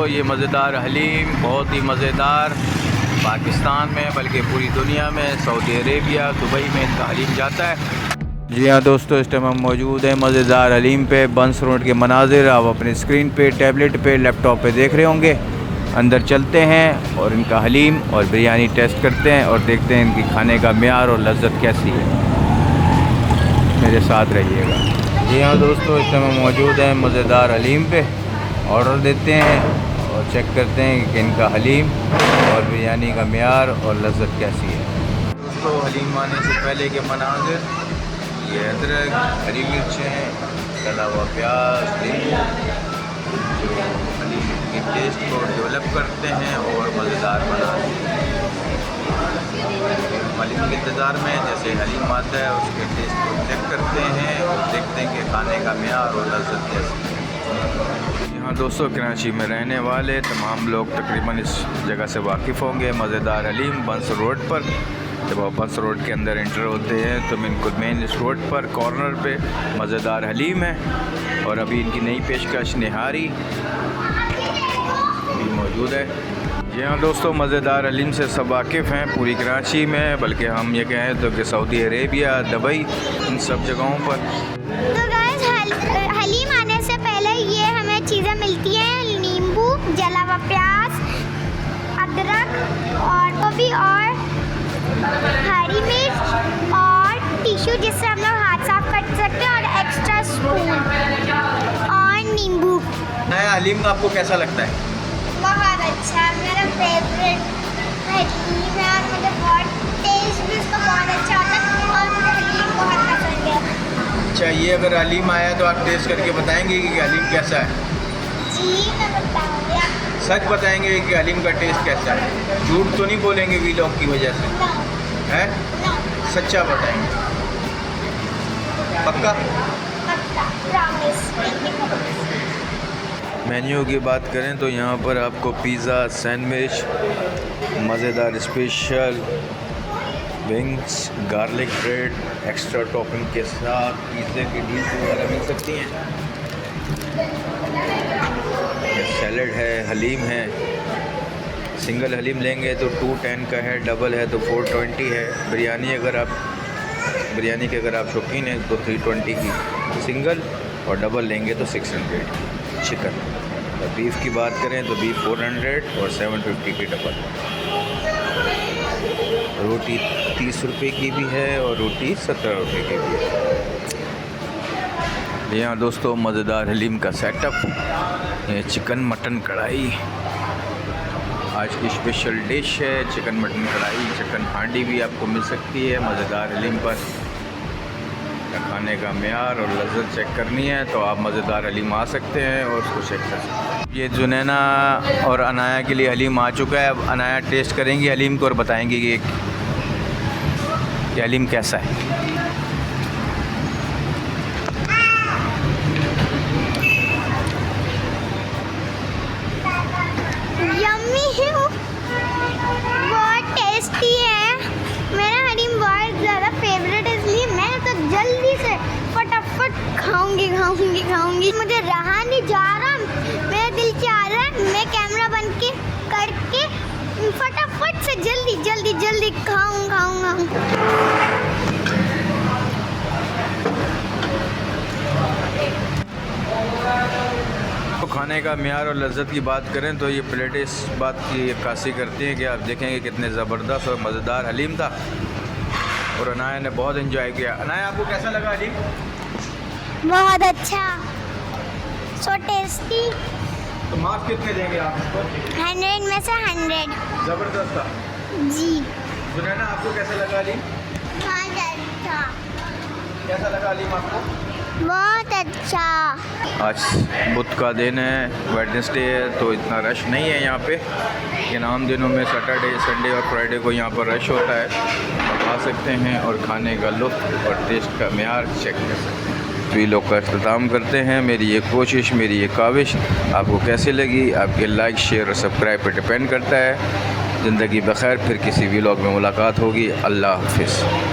ये मज़ेदार हलीम बहुत ही मज़ेदार पाकिस्तान में बल्कि पूरी दुनिया में सऊदी अरेबिया दुबई में इनका हलीम जाता है। जी हाँ दोस्तों, इस टाइम हम मौजूद हैं मज़ेदार हलीम पे। बंस रोड के मनाजिर आप अपने स्क्रीन पे, टैबलेट पे, लैपटॉप पे देख रहे होंगे। अंदर चलते हैं और इनका हलीम और बिरयानी टेस्ट करते हैं और देखते हैं इनकी खाने का मेयार और लज्जत कैसी है। मेरे साथ रहिएगा। जी हाँ दोस्तों, इस टाइम हम मौजूद हैं मज़ेदार हलीम पे। ऑर्डर देते हैं और चेक करते हैं कि इनका हलीम और बिरयानी का मेयार और लज्जत कैसी है। दोस्तों, हलीम आने से पहले के मनाजिर, ये अदरक, हरी मिर्चें, तला हुआ प्याज, नींबू जो हलीम के टेस्ट को डेवलप करते हैं और मज़ेदार बनाते हैं। हलीम के इंतज़ार में जैसे हलीम आता है उसके टेस्ट को चेक करते हैं और देखते हैं कि खाने का मेयार और लज्जत कैसी है। यहाँ दोस्तों, कराची में रहने वाले तमाम लोग तकरीबन इस जगह से वाकिफ़ होंगे। मज़ेदार हलीम बंस रोड पर। जब आप बंस रोड के अंदर एंटर होते हैं तो मेन इस रोड पर कॉर्नर पे मज़ेदार हलीम है और अभी इनकी नई पेशकश निहारी भी मौजूद है। जी हाँ दोस्तों, मज़ेदार हलीम से सब वाकिफ़ हैं पूरी कराची में, बल्कि हम ये कहें तो कि सऊदी अरेबिया, दुबई, इन सब जगहों पर। तो गाइस, हलीम आने से पहले ये हमें चीज़ें मिलती हैं, नींबू, जला हुआ प्याज, अदरक और गोभी और हरी मिर्च और टिश्यू जिससे हम लोग हाथ साफ कर सकते हैं और एक्स्ट्रा स्पून और नींबू। नया हलीम आपको कैसा लगता है? बहुत अच्छा, मेरा फेवरेट हलीम है और मुझे बहुत टेस्ट भी उसका बहुत अच्छा होता है और मुझे हलीम बहुत पसंद है। अच्छा, ये अगर हलीम आया तो आप टेस्ट करके बताएंगे कि हलीम कैसा है? जी मैं बताऊँगी। सच बताएंगे कि हलीम का टेस्ट कैसा है? झूठ तो नहीं बोलेंगे वीलॉग की वजह से? है? सच्चा बताएंगे? पक्का? मेन्यू की बात करें तो यहाँ पर आपको पिज़्ज़ा, सैंडविच, मज़ेदार special wings, garlic bread, extra topping के साथ पिज़्ज़े की डील्स वगैरह मिल सकती हैं। सैलड है, हलीम है। सिंगल हलीम लेंगे तो 210 का है, डबल है तो 420 है। बिरयानी के अगर आप शौकीन हैं तो 320 की सिंगल और डबल लेंगे तो 600 चिकन। और बीफ की बात करें तो बीफ 400 और 750 की डबल। रोटी 30 रुपये की भी है और रोटी 17 रुपये की भी है। यहाँ दोस्तों, मज़ेदार हलीम का सेटअप। ये चिकन मटन कढ़ाई आज की स्पेशल डिश है। चिकन मटन कढ़ाई, चिकन हांडी भी आपको मिल सकती है मज़ेदार हलीम पर। खाने का मेयार और लज्जत चेक करनी है तो आप मज़ेदार हलीम आ सकते हैं और उसको चेक कर सकते हैं। ये जुनैना और अनाया के लिए हलीम आ चुका है। अब अनाया टेस्ट करेंगी हलीम को और बताएंगी कि हलीम कैसा है। यम्मी है, बहुत टेस्टी है। मेरा हलीम बहुत ज़्यादा फेवरेट है, इसलिए मैं तो जल्दी से फटाफट खाऊंगी। मुझे रहा नहीं जा रहा, मेरा दिल चाह रहा है मैं कैमरा बंद करके फटाफट से जल्दी खाऊं। तो खाने का मेयार और लज्जत की बात करें तो ये प्लेट इस बात की अक्कासी करती हैं कि आप देखेंगे कितने ज़बरदस्त और मज़ेदार हलीम था और अनाया ने बहुत एंजॉय किया। अनाया, आपको कैसा लगा हलीम? बहुत अच्छा, सो टेस्टी। तो मार्क्स कितने देंगे आप इसको? 100 में से 100। ज़बरदस्त था जी। जुनैना, आपको कैसा लगा हलीम? बहुत अच्छा। कैसा लगा हलीम आपको? बहुत अच्छा। आज बुध का दिन है, वेडनेसडे है तो इतना रश नहीं है यहाँ पे, लेकिन आम दिनों में सैटरडे, संडे और फ्राइडे को यहाँ पर रश होता है। आप आ सकते हैं और खाने का लुत्फ़ और टेस्ट का मेयार चेक कर सकते हैं। वीडियो का अख्ताम करते हैं। मेरी ये कोशिश, मेरी ये काविश आपको कैसी लगी, आपके लाइक, शेयर और सब्सक्राइब पर डिपेंड करता है। ज़िंदगी बखैर, फिर किसी व्लॉग में मुलाकात होगी। अल्लाह हाफ़िज़।